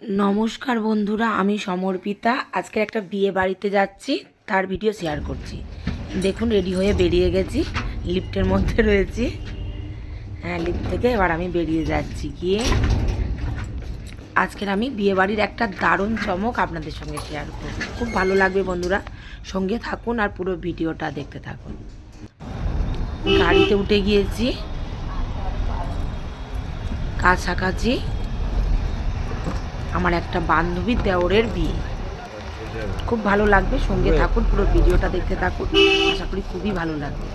নমস্কার বন্ধুরা, আমি সমর্পিতা। আজকে একটা বিয়ে বাড়িতে যাচ্ছি, তার ভিডিও শেয়ার করছি। দেখুন, রেডি হয়ে বেরিয়ে গেছি, লিফটের মধ্যে রয়েছি। হ্যাঁ, লিফট থেকে এবার আমি বেরিয়ে যাচ্ছি। গিয়ে আজকের আমি বিয়ে বাড়ির একটা দারুণ চমক আপনাদের সঙ্গে শেয়ার করব। খুব ভালো লাগবে বন্ধুরা, সঙ্গে থাকুন আর পুরো ভিডিওটা দেখতে থাকুন। গাড়িতে উঠে গিয়েছি, কাছাকাছি আমার একটা বান্ধবীর দেওরের বিয়ে। খুব ভালো লাগবে, সঙ্গে থাকুন, পুরো ভিডিওটা দেখতে থাকুন। আশা করি খুবই ভালো লাগবে।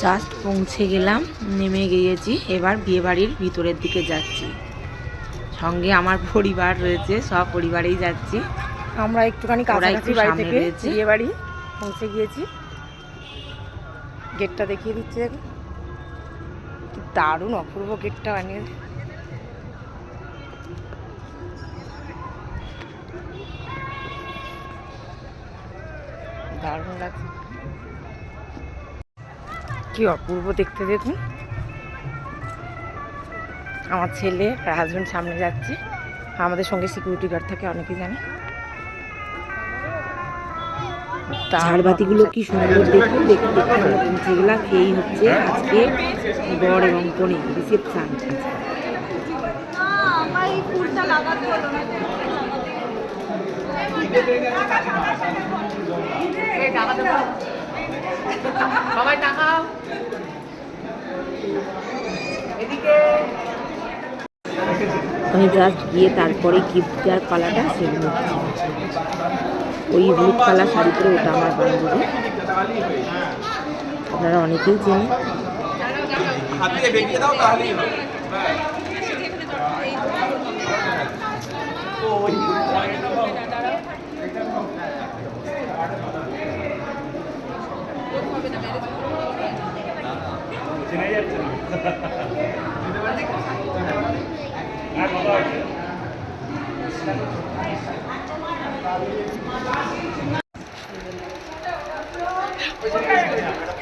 জাস্ট পৌঁছে গেলাম, নেমে গিয়েছি। এবার বিয়ে বাড়ির ভিতরের দিকে যাচ্ছি। সঙ্গে আমার পরিবার রয়েছে, সব পরিবারেই যাচ্ছি। আমরা একটুখানি কাছাকাছি বাড়ি থেকে বিয়ে বাড়ি পৌঁছে গিয়েছি। গেটটা দেখিয়ে দিচ্ছি, দেখুন কি দারুণ অপূর্ব গেটটা বানিয়ে। দারুণ লাগছে, কি অপূর্ব দেখতে। দেখুন, আমার ছেলে আর হাজবেন্ড সামনে যাচ্ছে, আমাদের সঙ্গে সিকিউরিটি গার্ড থাকে, অনেকেই জানে। ঝাড়বাতিগুলো কি সুন্দর দেখুন। দেখুন, আমরা পৌঁছে গেলাম। এই হচ্ছে আজকে বর এবং কনে রিসেপশন। আমি জাস্ট গিয়ে তারপরে গিফট দেওয়ার পালাটা সেরে নিচ্ছি। ওই হলুদ কালার শাড়ি পরে ওটা আমার বান্ধবী, আপনারা অনেকেই চেনেন।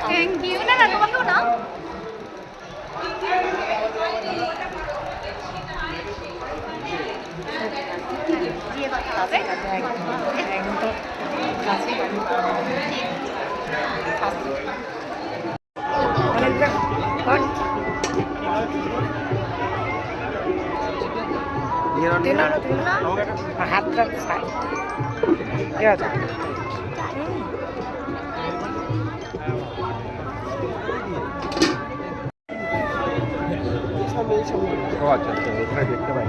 Thank you. না না, তোমাকেও না। হাতটা দেখতে পাই।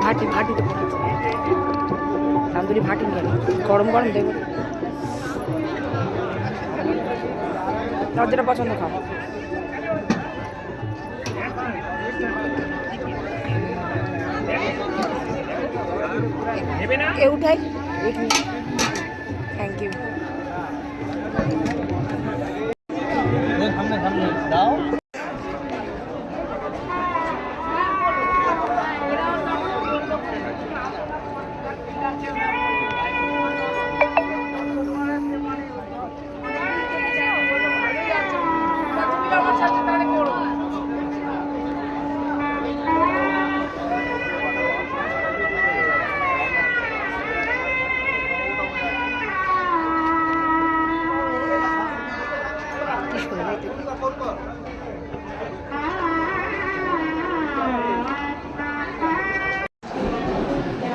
ভাটি ভাটিতে পড়েছে তান্দুরি ভাটি নিয়ে গরম গরম দেবো, তোমার যেটা পছন্দ খাও। কেউ উঠাই, থ্যাংক ইউ। দাও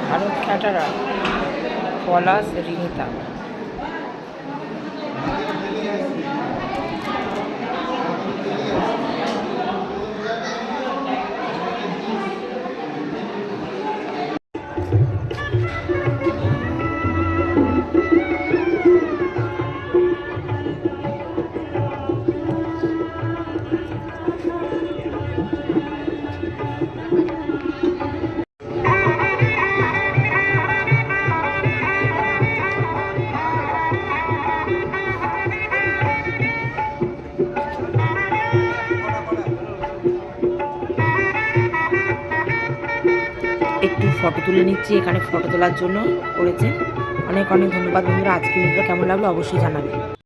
ভারত ক্যাটারা পলাশ রিনিতা। ফটো তুলে নিচ্ছি, এখানে ফটো তোলার জন্য করেছে। অনেক অনেক ধন্যবাদ বন্ধুরা। আজকে ভিডিওটা কেমন লাগলো অবশ্যই জানাবে।